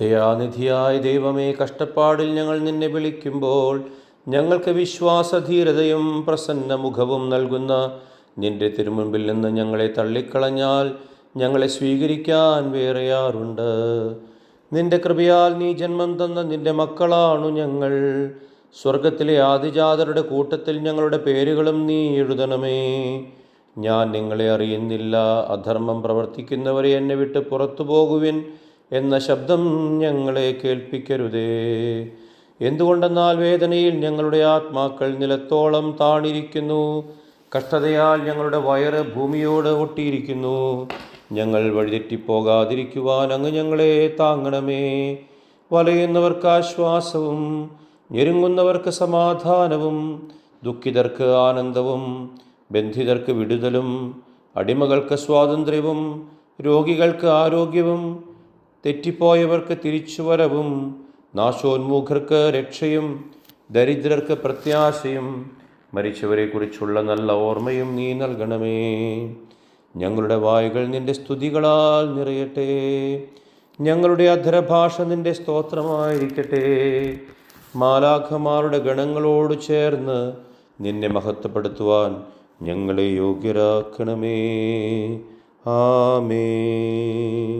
ദയാനിധിയായ ദൈവമേ, കഷ്ടപ്പാടിൽ ഞങ്ങൾ നിന്നെ വിളിക്കുമ്പോൾ ഞങ്ങൾക്ക് വിശ്വാസധീരതയും പ്രസന്നമുഖവും നൽകുന്ന നിന്റെ തിരുമുൻപിൽ നിന്ന് ഞങ്ങളെ തള്ളിക്കളഞ്ഞാൽ ഞങ്ങളെ സ്വീകരിക്കാൻ വേറെയാറുണ്ട്. നിന്റെ കൃപയാൽ നീ ജന്മം തന്ന നിന്റെ മക്കളാണു ഞങ്ങൾ. സ്വർഗത്തിലെ ആദിജാതരുടെ കൂട്ടത്തിൽ ഞങ്ങളുടെ പേരുകളും നീ എഴുതണമേ. ഞാൻ നിങ്ങളെ അറിയുന്നില്ല, അധർമ്മം പ്രവർത്തിക്കുന്നവരെ എന്നെ വിട്ട് പുറത്തു പോകുവിൻ എന്ന ശബ്ദം ഞങ്ങളെ കേൾപ്പിക്കരുതേ. എന്തുകൊണ്ടെന്നാൽ വേദനയിൽ ഞങ്ങളുടെ ആത്മാക്കൾ നിലത്തോളം താണിരിക്കുന്നു. കഷ്ടതയാൽ ഞങ്ങളുടെ വയറ് ഭൂമിയോട് ഒട്ടിയിരിക്കുന്നു. ഞങ്ങൾ വഴിതെറ്റിപ്പോകാതിരിക്കുവാൻ അങ്ങ് ഞങ്ങളെ താങ്ങണമേ. വലയുന്നവർക്ക് ആശ്വാസവും ഞെരുങ്ങുന്നവർക്ക് സമാധാനവും, ദുഃഖിതർക്ക് ആനന്ദവും, ബന്ധിതർക്ക് വിടുതലും, അടിമകൾക്ക് സ്വാതന്ത്ര്യവും, രോഗികൾക്ക് ആരോഗ്യവും, തെറ്റിപ്പോയവർക്ക് തിരിച്ചുവരവും, നാശോന്മുഖർക്ക് രക്ഷയും, ദരിദ്രർക്ക് പ്രത്യാശയും, മരിച്ചവരെക്കുറിച്ചുള്ള നല്ല ഓർമ്മയും നീ നൽകണമേ. ഞങ്ങളുടെ വായുകൾ നിന്റെ സ്തുതികളാൽ നിറയട്ടെ. ഞങ്ങളുടെ അധരഭാഷ നിന്റെ സ്തോത്രമായിരിക്കട്ടെ. മാലാഖമാരുടെ ഗണങ്ങളോട് ചേർന്ന് നിന്നെ മഹത്വപ്പെടുത്തുവാൻ ഞങ്ങളെ യോഗ്യരാക്കണമേ. ആമേൻ.